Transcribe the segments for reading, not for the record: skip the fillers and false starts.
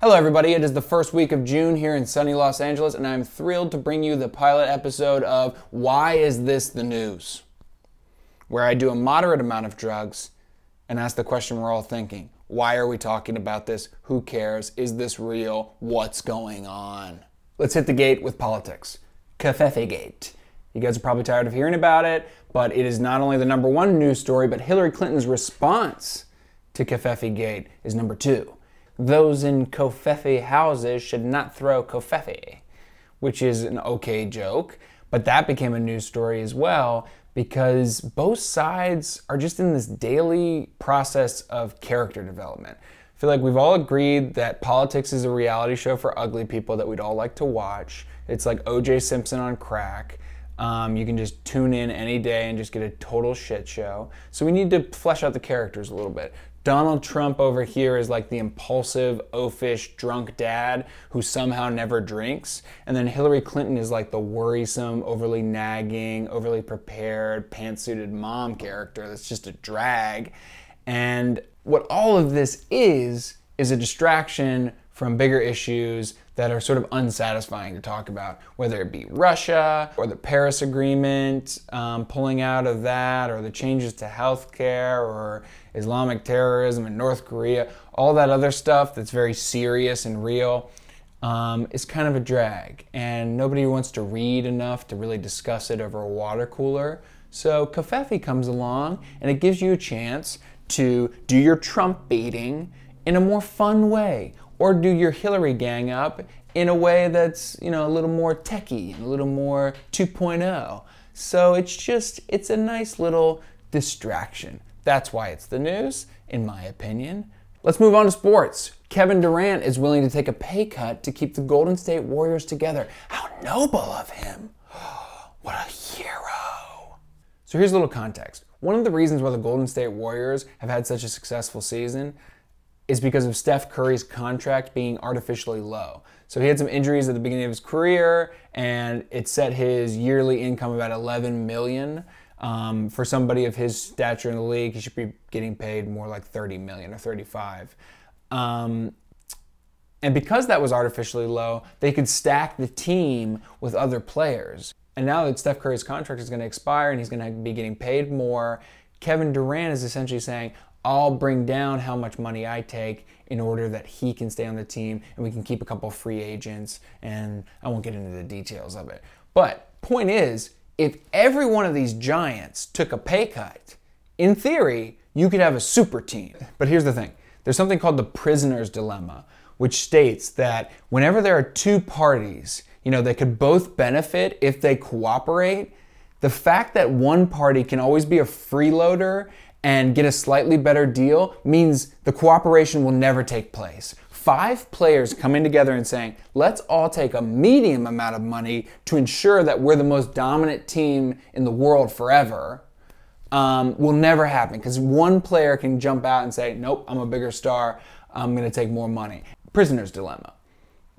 Hello everybody, it is the first week of June here in sunny Los Angeles, and I'm thrilled to bring you the pilot episode of Why Is This the News? Where I do a moderate amount of drugs and ask the question we're all thinking. Why are we talking about this? Who cares? Is this real? What's going on? Let's hit the gate with politics. Covfefe-gate. You guys are probably tired of hearing about it, but it is not only the #1 news story, but Hillary Clinton's response to Covfefe-gate is #2. Those in Covfefe houses should not throw Covfefe, which is an okay joke, but that became a news story as well because both sides are just in this daily process of character development. I feel like we've all agreed that politics is a reality show for ugly people that we'd all like to watch. It's like O.J. Simpson on crack. You can just tune in any day and just get a total shit show. So we need to flesh out the characters a little bit. Donald Trump over here is like the impulsive, oafish, drunk dad who somehow never drinks. And then Hillary Clinton is like the worrisome, overly nagging, overly prepared, pantsuited mom character that's just a drag. And what all of this is a distraction from bigger issues that are sort of unsatisfying to talk about, whether it be Russia or the Paris Agreement, pulling out of that, or the changes to healthcare, or Islamic terrorism in North Korea. All that other stuff that's very serious and real is kind of a drag, and nobody wants to read enough to really discuss it over a water cooler. So Covfefe comes along, and it gives you a chance to do your Trump baiting in a more fun way, or do your Hillary gang up in a way that's, a little more techie, and a little more 2.0. So it's a nice little distraction. That's why it's the news, in my opinion. Let's move on to sports. Kevin Durant is willing to take a pay cut to keep the Golden State Warriors together. How noble of him. What a hero. So here's a little context. One of the reasons why the Golden State Warriors have had such a successful season is because of Steph Curry's contract being artificially low. So he had some injuries at the beginning of his career, and it set his yearly income about $11 million. For somebody of his stature in the league, he should be getting paid more like $30 million or $35 million. And because that was artificially low, they could stack the team with other players. And now that Steph Curry's contract is going to expire and he's going to be getting paid more, Kevin Durant is essentially saying, I'll bring down how much money I take in order that he can stay on the team and we can keep a couple free agents, and I won't get into the details of it. But point is, if every one of these giants took a pay cut, in theory, you could have a super team. But here's the thing. There's something called the prisoner's dilemma, which states that whenever there are two parties, they could both benefit if they cooperate, the fact that one party can always be a freeloader and get a slightly better deal means the cooperation will never take place. 5 players coming together and saying, let's all take a medium amount of money to ensure that we're the most dominant team in the world forever, will never happen, because one player can jump out and say, nope, I'm a bigger star, I'm going to take more money. Prisoner's dilemma.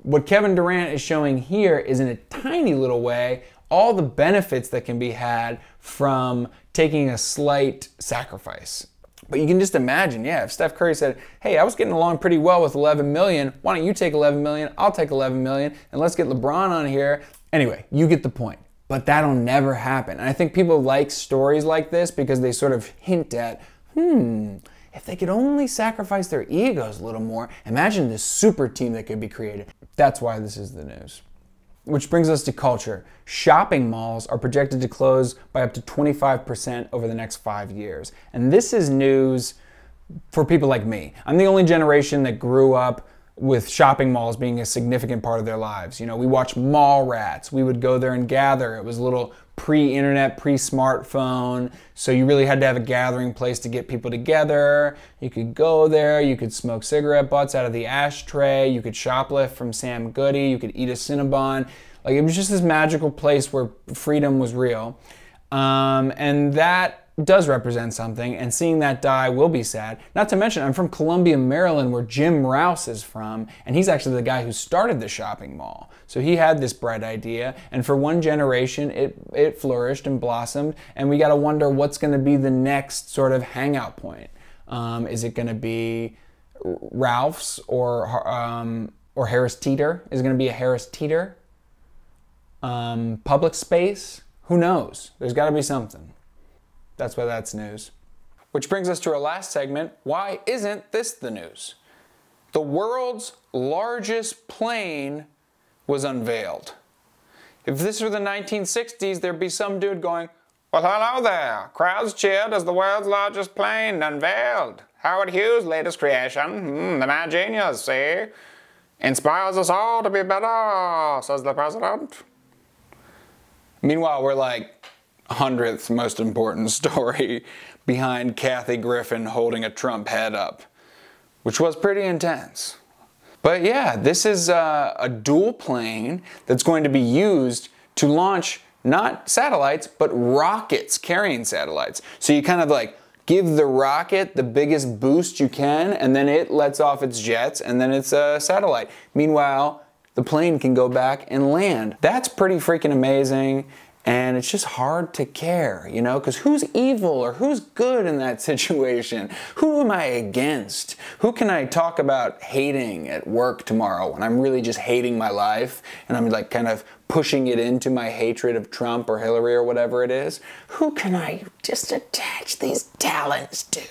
What Kevin Durant is showing here is, in a tiny little way, all the benefits that can be had from taking a slight sacrifice. But you can just imagine, if Steph Curry said, hey, I was getting along pretty well with 11 million, why don't you take 11 million, I'll take 11 million, and let's get LeBron on here. Anyway, you get the point. But that'll never happen. And I think people like stories like this because they sort of hint at, if they could only sacrifice their egos a little more, imagine this super team that could be created. That's why this is the news. Which brings us to culture. Shopping malls are projected to close by up to 25% over the next 5 years. And this is news for people like me. I'm the only generation that grew up with shopping malls being a significant part of their lives. We watched Mall Rats. We would go there and gather. It was a little pre-internet, pre-smartphone, so you really had to have a gathering place to get people together. You could go there, you could smoke cigarette butts out of the ashtray, you could shoplift from Sam Goody, you could eat a Cinnabon. Like, it was just this magical place where freedom was real. And that does represent something, and seeing that die will be sad. Not to mention, I'm from Columbia, Maryland, where Jim Rouse is from, and he's actually the guy who started the shopping mall. So he had this bright idea, and for one generation, it flourished and blossomed, and we got to wonder what's going to be the next sort of hangout point. Is it going to be Ralph's or Harris Teeter is going to be a Harris Teeter. Public space, who knows? There's got to be something. That's why that's news. Which brings us to our last segment. Why isn't this the news? The world's largest plane was unveiled. If this were the 1960s, there'd be some dude going, "Well, hello there. Crowds cheered as the world's largest plane unveiled. Howard Hughes' latest creation, the mad genius, see? Inspires us all to be better, says the president." Meanwhile, we're like 100th most important story behind Kathy Griffin holding a Trump head up, which was pretty intense. But yeah, this is a dual plane that's going to be used to launch not satellites, but rockets carrying satellites. So you kind of like give the rocket the biggest boost you can, and then it lets off its jets, and then it's a satellite. Meanwhile, the plane can go back and land. That's pretty freaking amazing, and it's just hard to care, you know, because who's evil or who's good in that situation? Who am I against? Who can I talk about hating at work tomorrow when I'm really just hating my life and I'm like kind of pushing it into my hatred of Trump or Hillary or whatever it is? Who can I just attach these talents to?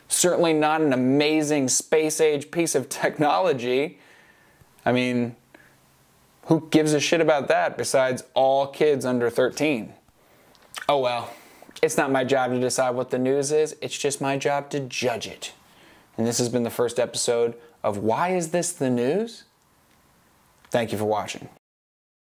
Certainly not an amazing space-age piece of technology. I mean, who gives a shit about that besides all kids under 13? Oh well, it's not my job to decide what the news is, it's just my job to judge it. And this has been the first episode of Why Is This the News? Thank you for watching.